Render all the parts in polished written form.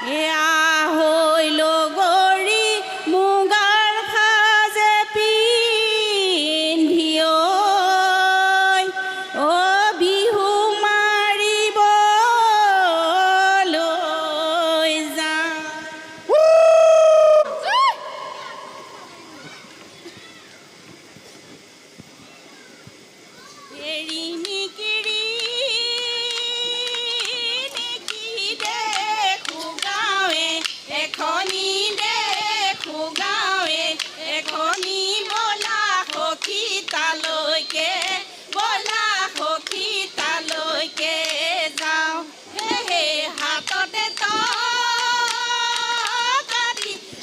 এয়া হইল গৰি মুগাৰ সাজে পিন্ধি ঐ বিহু মাৰিবলৈ যাওঁ। এৰি নিকিৰি নেকি দেখো গাঁৱে এখনি দেখো গাঁৱে এখনি বলা সখী তালৈকে বলা সখী তালৈকে যাওঁ। হে হাততে তকাৰি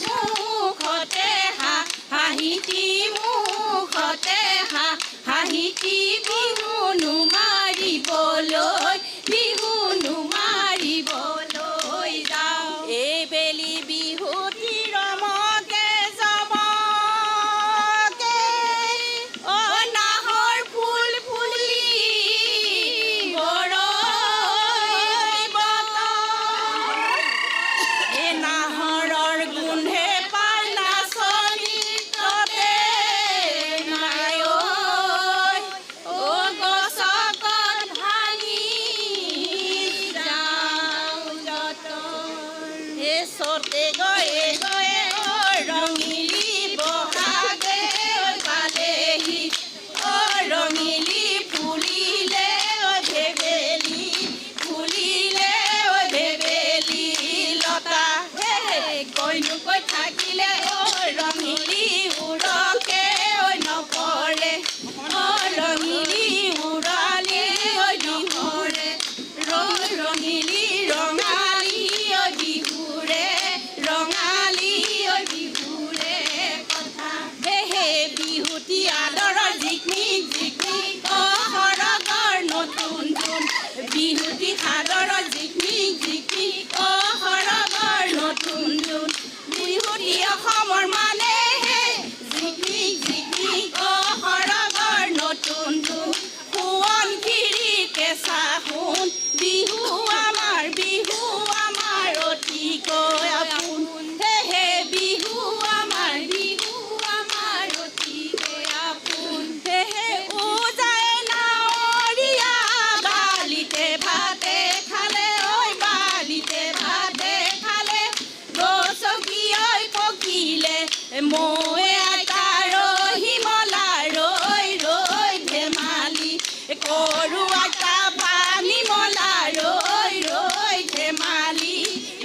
মুখতে হাঁহিটি মুখতে হাঁহিটি বিহুনো মাৰিবলৈ বিহুনো মাৰিবলৈ যাওঁ। এইবেলি বিহুতি ৰমকে জমকে নাহৰ ফুল ফুলি বৰৈ বতৰ নাহৰৰ গোন্ধে পাল নাচনি ততে নাই ঐ গছকত ভাঙি যাওঁ যতন। চতে গয়ে গয়ে ৰঙিলি বহাগে পালেহি ৰঙিলি ফুলিলে ভেবেলি ফুলিলে ভেবেলি লতা কৈনো কৈ থাকিলে ৰঙিলি উৰকে নপৰে ৰঙিলি উৰালি নপৰে ৰঙিলি ৰঙালী বিহুৰে ৰঙালী বিহুৰে কথা। হে বিহুতি আদৰৰ জিকমিক জিকমিক সৰগৰ নতুন জোন বিহুতি আদৰৰ জিকমিক জিকমিক সৰগৰ নতুন জোন বিহুতি অসমৰ মানে জিকমিক জিকমিক সৰগৰ নতুন জোন সোৱণশিৰি কেঁচা সোণ বিহু আমাৰ অতিকৈ আপোন। হে বিহু আমাৰ অতিকৈ আপোন। হে উজাই নাৱৰীয়া বালিতে ভাতে খালে ঐ বালিতে ভাতে খালে গছকি ঐ পকিলে মৌৱে আইতা ৰহিমলা ৰৈ ৰৈ ধেমালি কৰো আইতা পানী মলা ৰৈ ৰৈ ধেমালি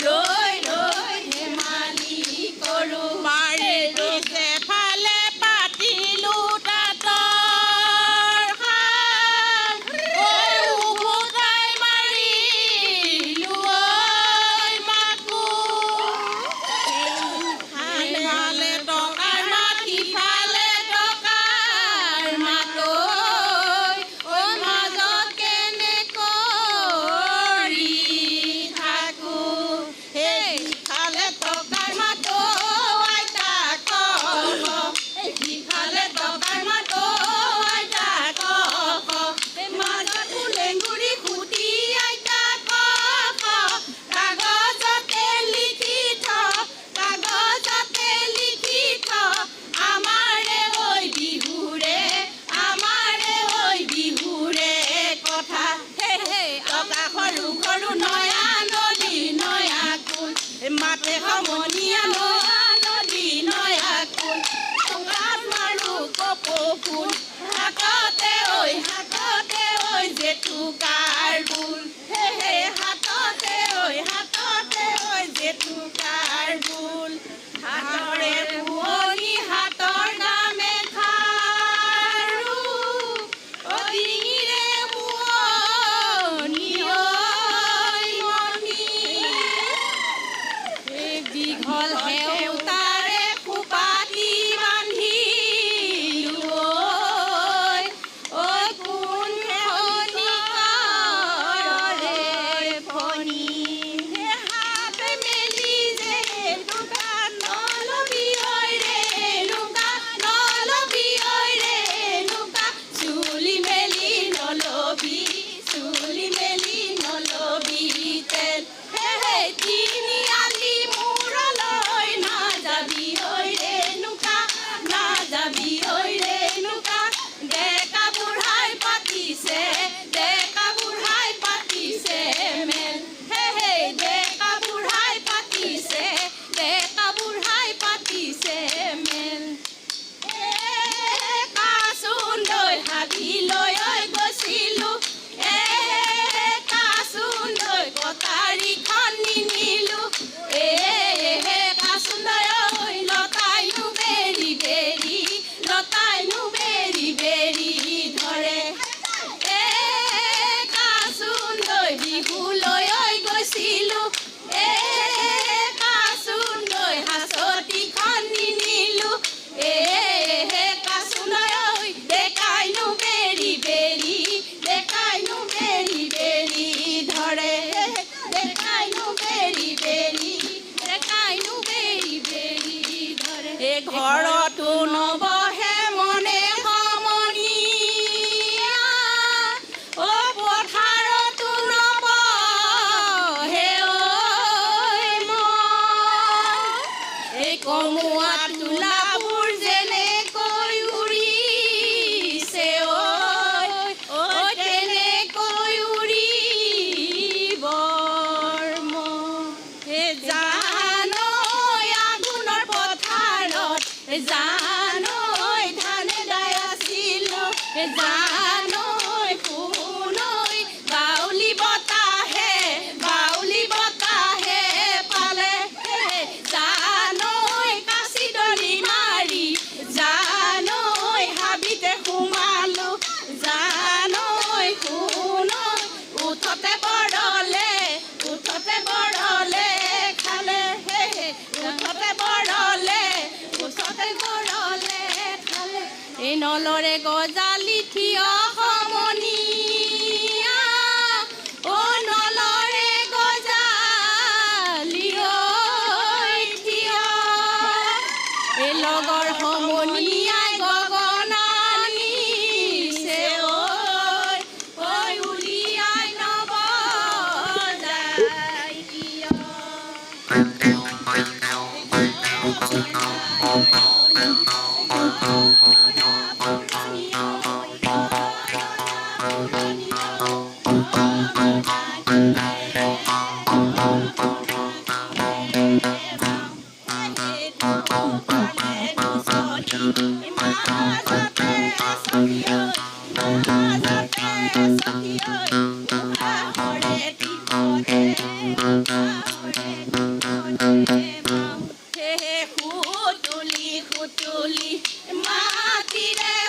ৰৈ ৰৈ ধেমালি কৰো। মাৰে ৰুছে ফালে পাতিলো তাঁতৰ শাল উভতাই মাৰিলো ঐ মাকো সিফালে টকাৰ মাত সিফালে টকাৰ মাত ঐ মাজত কেনে কৰি থাকো। সিফালে টকাৰ মাত আইতা কব সিফালে টকাৰ মাত আইতা কব মাজত লেংগুৰি খুটি আইতা কব কাগজতে লিখি কাগজতে লিখি আমাৰে ঐ বিহুৰে কথা। টকা সৰু সৰু নয়া নদী নয়া কুল মাতে সমনীয়া নয়া নদী নয়া কুল টকাত মাৰো কপৌ ফুল হাততে ঐ জেতুকাৰ ফুল হাততে ঐ জেতুকাৰ ফুল হাতৰে পুৰণি হাতৰ নামে খাৰু ডিঙিৰে বোৱনি ঐ মণি কমোৱা তোলাবোৰ যেনেকৈ উৰিছে ঐ তেনেকৈ উৰিবৰ মন জানৈ আঘোণৰ পথাৰত জানৈ ধানে দাই আছিলোঁ জানৈ শুনৈ বাউলি বতাহে পালে জানৈ কাচি দলি মাৰি জানৈ হাবিতে সোমালো জানৈ শুনৈ উঠতে বৰলে খালে উঠতে বৰলে খালে এই নলৰে গজালি থিয় সমনীয়া ও নলৰে গজালি ঐ থিয় এই লগৰ সমনীয়াই গগনা নিছে ঐ উলিয়াই নবজাই কিয়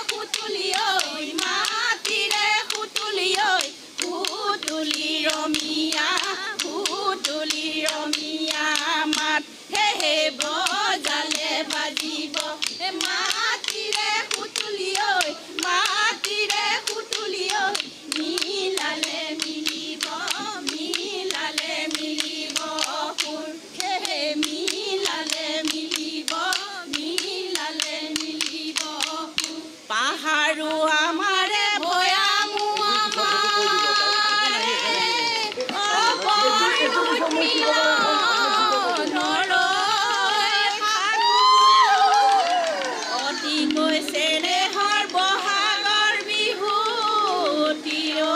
খুতুলি মাটিৰে খুতুলি ঐ খুতুলি ৰমীয়া মাত হে বজালে বাজিব মাটিৰে খুতুলি ঐ মিলালে মিলিব সুৰ হে মিলালে মিলিব পাহাৰো আমাৰে ভৈয়ামো আমাৰে অতিকৈ চেনেহৰ বহাগৰ বিহুতি ঐ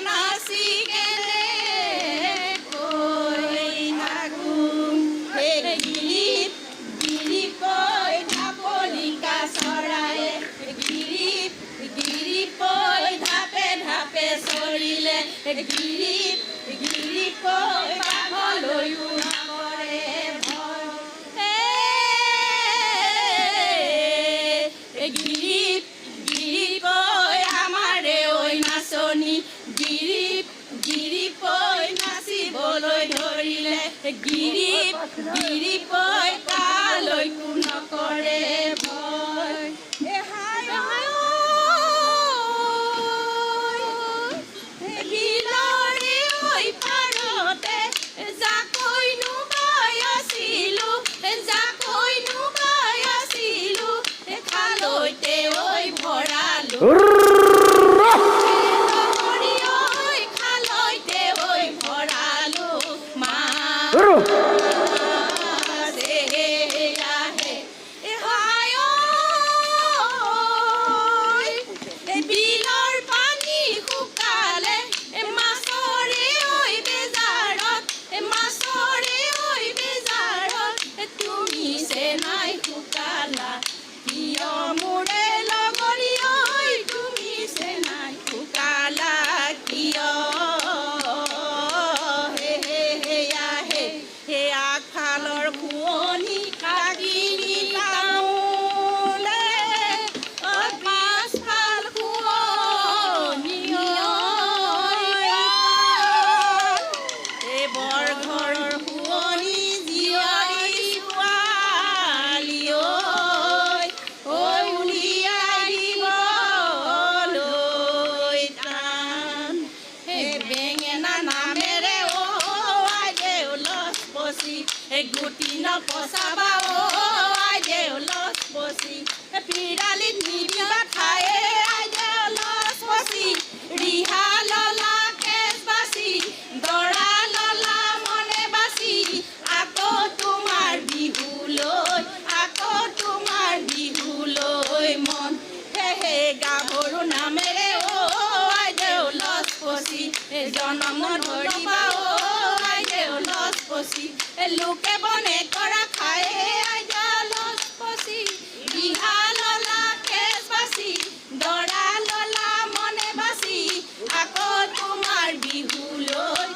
নাচি কেনেকৈ নাগুম গিৰিকৈ ঢাপলিকা চৰায়ে গিৰিকৈ ঢাপে চৰিলে গিৰিকৈ বাঘলৈও নকৰে ভয় গিৰিকৈ আমাৰে ঐ নাচনি গিৰিকৈ নাচিবলৈ ধৰিলে গিৰিকৈ কালৈকো নকৰে ভয় বিলৰে ঐ পাৰতে জাকৈনো বাই আছিলোঁ খালৈতে ঐ ভৰালো খালৈতে ঐ ভৰালো বিলৰ পানী শুকালে মাছৰে ঐ বেজাৰত তুমি চেনাই শুকালা কিয় মোৰে লগৰী ঐ তুমি চেনাই শুকালা কিয় হে আগফালৰ শুৱনি কাগিৰি তামোলে পাছফাল শুৱনি বৰঘৰৰ শুৱনি জীয়ৰী ছোৱালী ঐ উলিয়াই দিবলৈ টান বেঙেনা নামেৰে আই দেউলচ পচি গুটি নপচাবা আই দেউলচ পচি পিৰালিত নিদিবা ঠায়ে আই দেউলচ পচি ৰিহা ললা কেচ বাচি দৰা ললা মনে বাচি আকৌ তোমাৰ লোকে বনে কৰা খায়ে আইজালত পচি বিহা ললা কেছ বাচি দৰা ললা মনে বাচি আকৌ তোমাৰ বিহুলৈ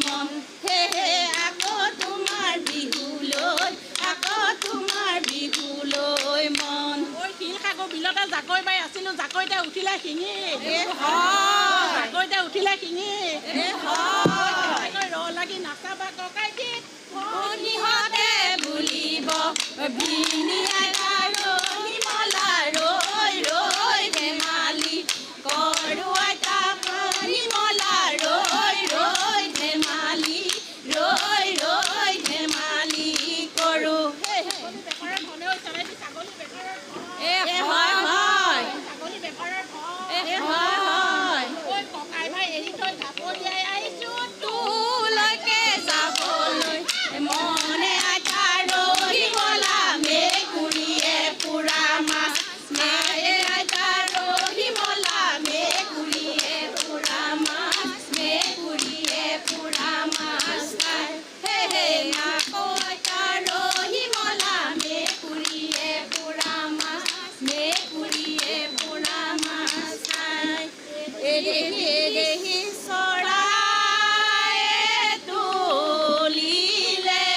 মন হে হে আকৌ তোমাৰ বিহুলৈ মন ঐ শিল খাগো বিলতে জাকৈ বাই আছিলো জাকৈতে উঠিলে শিঙি জাকৈতে উঠিলে শিঙি ৰ লাগি নাচাবা ককাই গীত নিহতে বুলিব ভিনিয়াই ৰহিমলা ৰৈ ৰৈ ধেমালি কৰো আইতা নিমলা ৰৈ ৰৈ ধেমালি কৰো বেপাৰৰ ধনে চলাইছি ছাগলী বেপাৰৰ ছাগলী বেপাৰৰ হয় ঐ ককাই ভাই এৰি থৈ জাপলিয়াই আহিছো তোলৈকে যাবলৈ মনে আইতা ৰহিমলা মেকুৰীয়ে পুৰা মাছ মায়ে আইতা ৰহিমলা মেকুৰীয়ে পুৰা মাছ খায় হে হে আকৌ আইতা ৰহিমলা মেকুৰীয়ে পুৰা মাছ খায় এদেহি চৰাই তুলিলে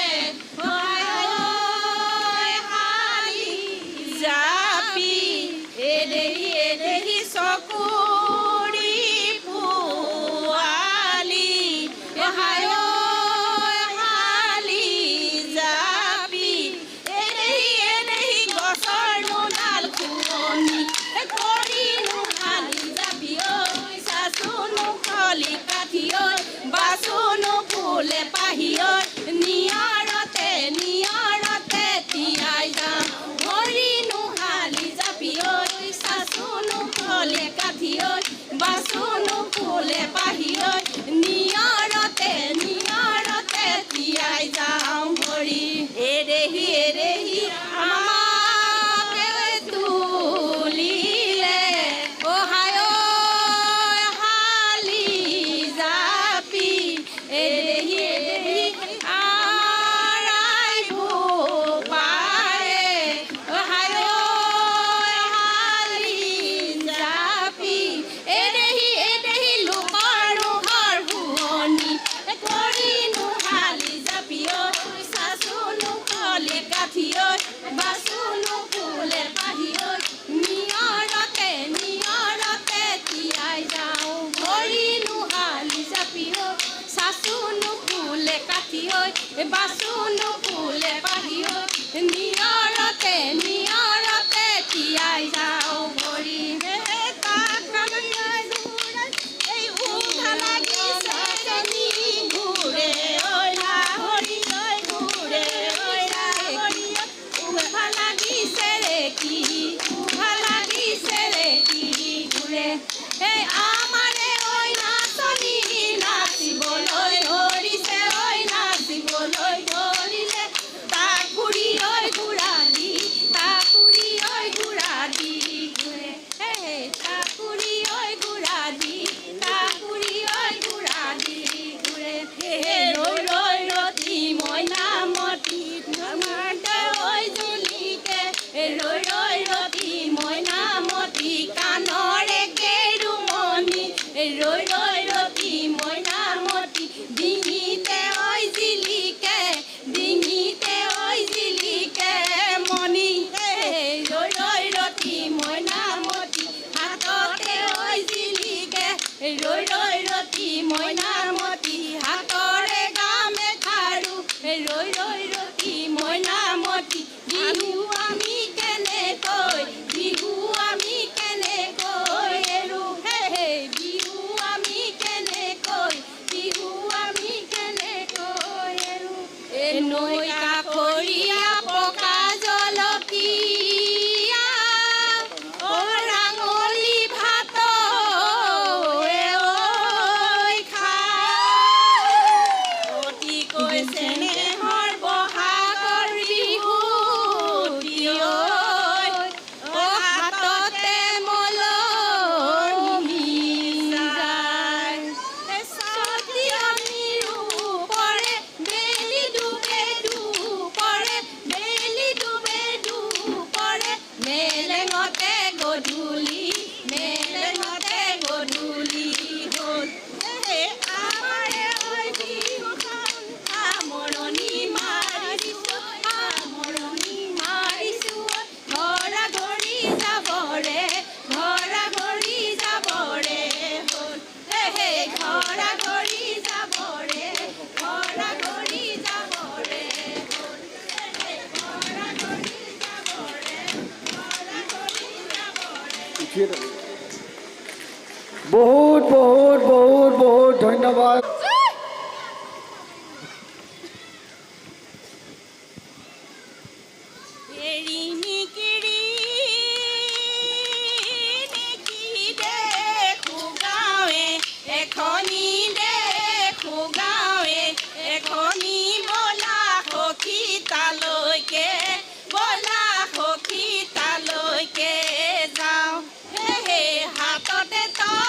শালি জাপি এদেহি চকুৰি পোৱালি শালি জাপি এদেহি গছৰ নোডাল খুৱনি কৰিনো শালি জাপি ঐ চাচোনো খলি কাঠি ঐ বাচোনো ফুলে পাহি ঐ নিয়ৰতে তিয়াই যাওঁ কৰিনো শালি জাপি ঐ চাচোনো খলি কাঠি ঐ বাচোনো ফুলে পাহি ঐ নিয়ৰতে তিয়াই যাওঁ ভৰি এৰেহি আমাকে তুলিলে শালি জাপি এদেহি আৰাইব পাৰে শালি জাপি এদেহি লোকৰ ঘৰ শুৱনি কৰিনো শালি জাপি ঐ চাচোনো খলি কাঠি ঐ বাচোনো ফুলে পাহি ঐ নিয়ৰতে তিয়াই যাওঁ ভৰিনো শালি জাপি ঐ চাচোনো ফুলে কাঠি ঐ বাচোনো ফুলে পাহি ঐ নিয়ৰতে তিয়াই যাওঁ ভৰি এই উঘা লাগিছে জনী ঘূৰে ঐ লাহৰি ঘূৰে ঐ লাহৰি উঘা লাগিছে ৰে কি ঘূৰে এই আমাৰে ঐ নাচনী নাচিবলৈ ধৰিছে বহুত বহুত বহুত বহুত ধন্যবাদ। এৰি নিকিৰি নেকি দেখো গাঁৱে এখনি দেখো গাঁৱে এখনি বলা সখী তালৈকে বলা সখী তালৈকে যাওঁ হে হাততে তকাৰি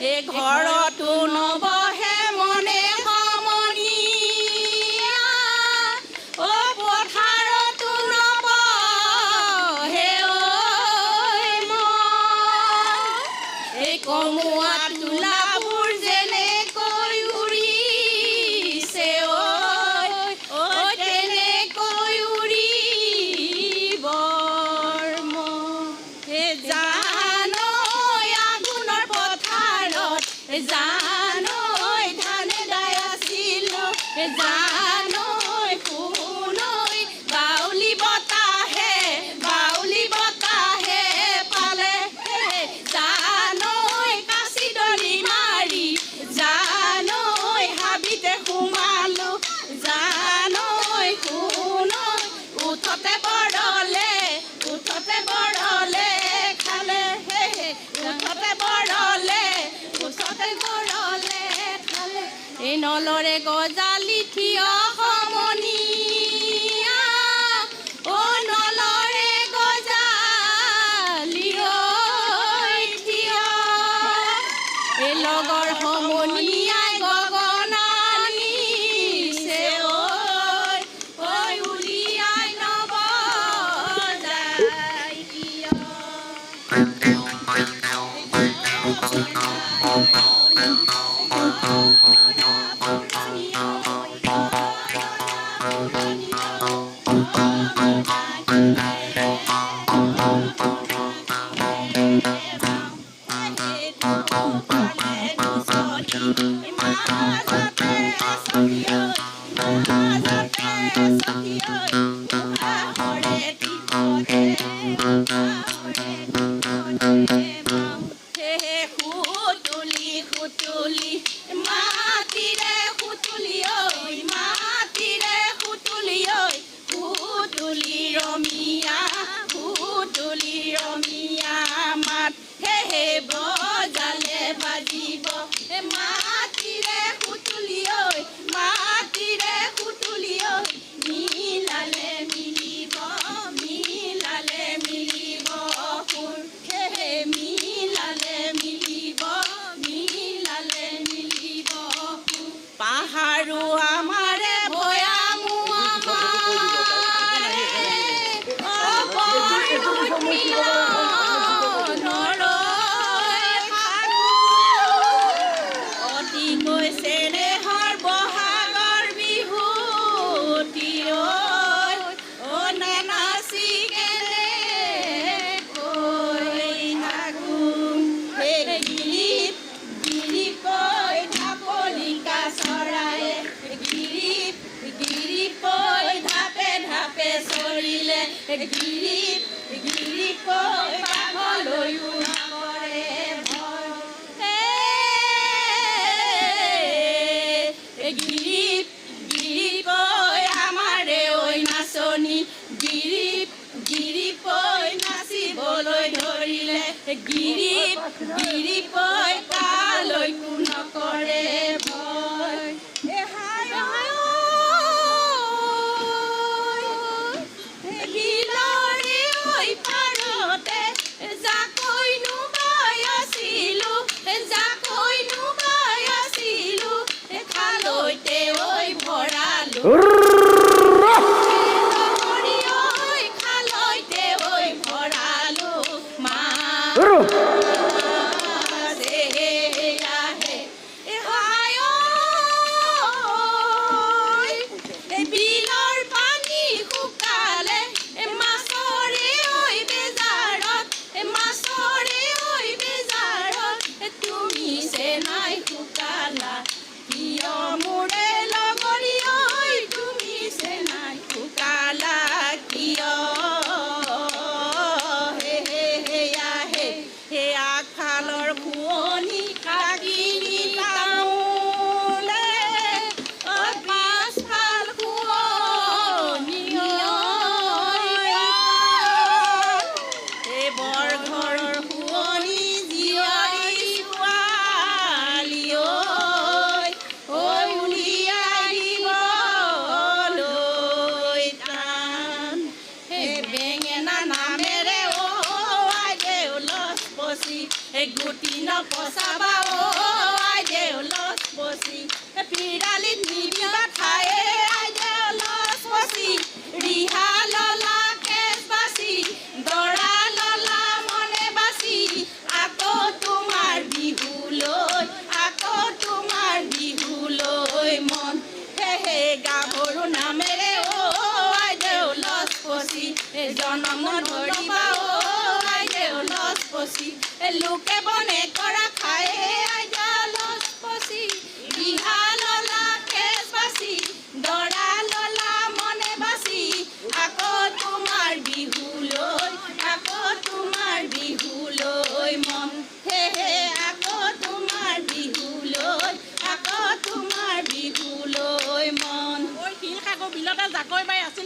এই ঘৰতো নবহে মনে সমনীয়া অ পথাৰতো নবহে ঐ এই কমুৱা তোলাবোৰ যেনেকৈ উৰিছে ঐ তেনেকৈ উৰিব জানৈ আঘোণৰ পথাৰত জানৈ ধানে দাই আছিলো জানৈ শুনৈ বাউলি বতাহে পালে জানৈ কাচি দলি মাৰি জানৈ হাবিতে সোমালো জানৈ শুনৈ উঠতে বৰলে খালে উঠতে বৰলে খালে এই নলৰে গজালি থিয় সমনীয়া অ নলৰে গজালি ঐ থিয় এই লগৰ সমনীয়াই গগনা নিছে ঐ উলিয়াই নবজাই কিয় খুতুলি মাটিৰে খুতুলি ঐ খুতুলি ৰমীয়া মাত হে বজালে বাজিব মাটিৰে খুতুলি ঐ মিলালে মিলিব সুৰ হে মিলালে মিলিব পাহাৰো আমাৰে ভয়ামো আমাৰে অতিকৈ চেনেহৰ বহাগৰ বিহুতি ঐ নানাচি কেনেকৈ নাগুম গিৰিপৈ ঢাপলিকা চৰায়ে গিৰিপৈ ঢাপে চৰিলে গিৰিপৈ বাঘলৈও নকৰে ভয় গিৰিপৈ আমাৰে ঐ নাচনি গিৰিপৈ নাচিবলৈ ধৰিলে গিৰিপৈ তালৈকো নকৰে ভয় হিলৰে ঐ পাৰতে জাকৈনো বাই আছিলো খালৈতে ঐ ভৰালো খালৈতে ঐ ভৰালো বিলৰ পানী শুকালে মাছৰে ঐ বেজাৰত তুমি চেনাই শুকালা কিয় মোৰে লগৰী ঐ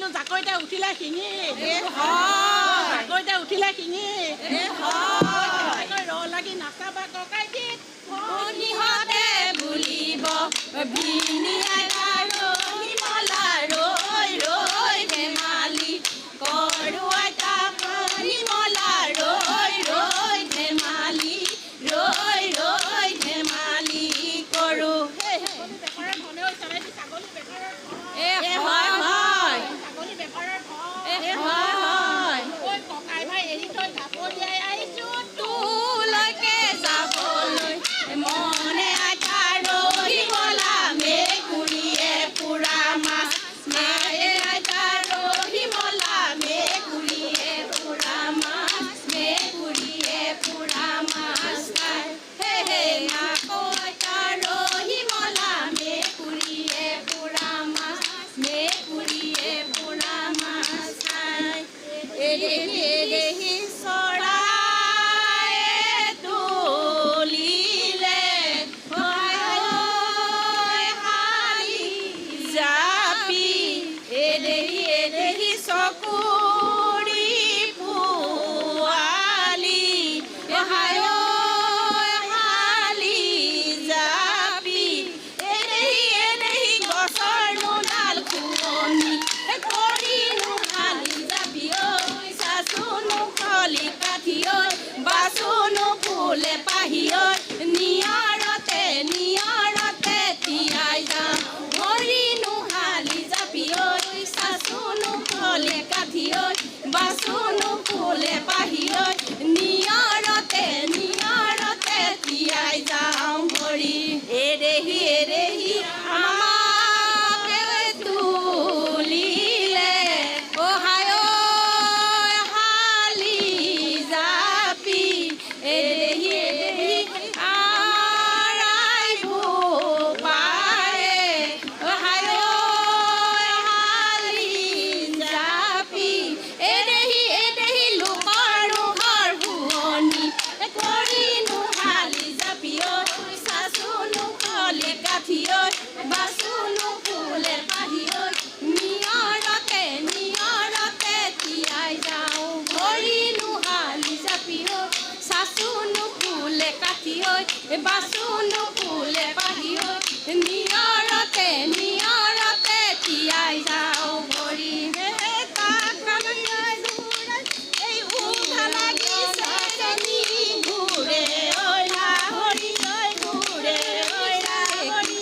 আছিলো জাকৈতে উঠিলে শিঙি হয় জাকৈতে উঠিলে শিঙি হয় ৰ লাগি নাচাবা ককাই গীত ভনীহঁতে বুলিব ভিনিয়াই ৰহিমলা ৰৈ ৰৈ ধেমালি কৰো আইতা ভনীমলা ৰৈ ৰৈ ধেমালি ৰৈ ৰৈ ধেমালি কৰো বেপাৰৰ ধনে হৈছে ছাগলী বেপাৰৰ হয় হয় ছাগলী বেপাৰৰ হয় হয় ঐ ককাই ভাই এৰি থৈ ঢাপলিয়াই আহিছো তোলৈকে যাবলৈ মনে আইতা ৰহিমলা মেকুৰীয়ে পুৰা মাছ মায়ে আইতা ৰহিমলা মেকুৰীয়ে পুৰা মাছ মেকুৰীয়ে পুৰা মাছ খায় হে হে আকৌ আইতা ৰহিমলা মেকুৰীয়ে পুৰা মাছ মেকুৰীয়ে পুৰা মাছ খায় এৰেহি চৰাই তুলিলে শালি জাপি এৰেহি চকুৰি পোৱালি শালি জাপি এৰেহি গছৰ নোডাল খুৱনি কৰিনো শালি জাপি ঐ চাচোনো কলি কাঠি ঐ বাচোনো ফুলে পাহি ঐ নিয়ৰতে নিয়ৰতে তিয়াই যাওঁ হৰিনো শালি জাপি ঐ চাচোনো কলি কাঠি ঐ বাচোনো ফুলে পাহি ঐ নিয়ৰতে নিয়ৰতে তিয়াই যাওঁ হৰি এৰেহি আমাকে তুলিলে অহায় শালি জাপি এৰেহি আৰাইব পাৰে অহায় শালি জাপি এৰেহি লোকৰ ঘৰ ভুৱনি কৰিনো শালি জাপি ঐ চাচোনো কলি কাঠি ঐ বাচোনো ফুলে পাহি ঐ নিয়ৰতে নিয়ৰতে তিয়াই যাওঁ ভৰিনো শালি জাপি ঐ চাচোনো ফুলে কাঠি ঐ বাচোনো ফুলে পাহি ঐ নিয়ৰতে নিয়ৰতে তিয়াই যাওঁ ভৰি এই উঠা লাগিছে জনী ঘূৰে ঐ হৰি ঐ ঘূৰে ঐ হৰি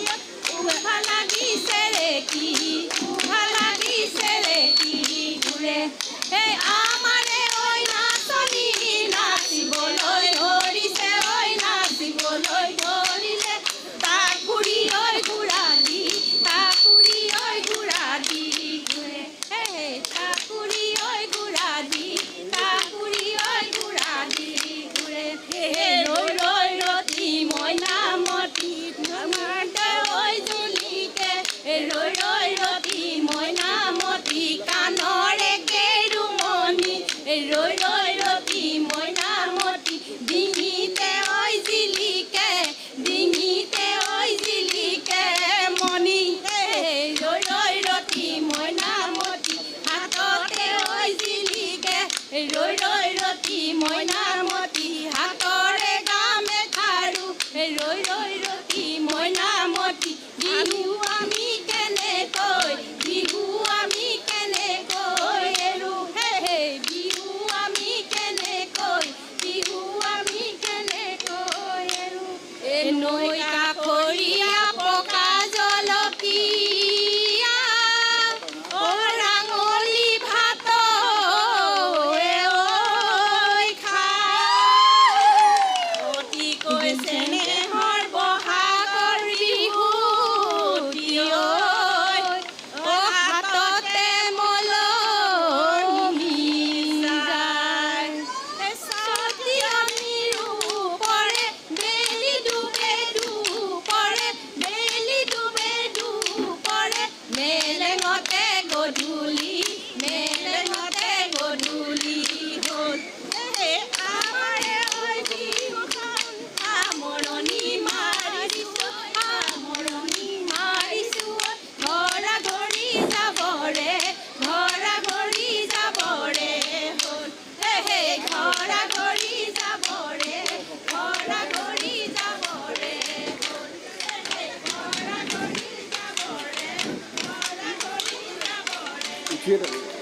উঠা লাগিছে ৰে কি উঠা লাগিছে ৰে কি ঘূৰে এই আমাৰে ঐ নাচনী নাচিবলৈ ধৰিছে ঐ নাচিবলৈ ধৰিলে তাক ঘূৰি ঐ ঘূৰা দি তাক ঘূৰি ঐ ঘূৰা দি ঘূৰে হে তাক ঘূৰি ঐ ঘূৰা দি তাক ঘূৰি ঐ ঘূৰা দি ঘূৰে হে ৰৈ ৰৈ ৰতি মইনামতি আমাৰতে ঐ জুলিকে ৰৈ ৰৈ ৰতি মইনামতি কাণৰে কেৰুমণি ৰৈ ৰৈ ৰতি মইনামতি ডিঙিতে ঐ জিলিকে ডিঙিতে ঐ জিলিকে মণি ৰৈ ৰৈ ৰতি মইনামতি হাততে ঐ জিলিকে ৰৈ ৰৈ ৰতি মইনামতি হাতৰে গামে খাৰু ৰৈ ৰৈ ৰতি মইনামতি বিহু আমি কেনেকৈ বিহু আমি কেনেকৈ এৰো হে হে বিহু আমি কেনেকৈ বিহু আমি কেনেকৈ এৰো নৈ কাষৰীয়া পকা জলকীয়া ঐ ৰাঙলী ভাত ঐ খাই অতিকৈ চেনেহৰ বহাগৰ বিহুতি থিয়েটাৰ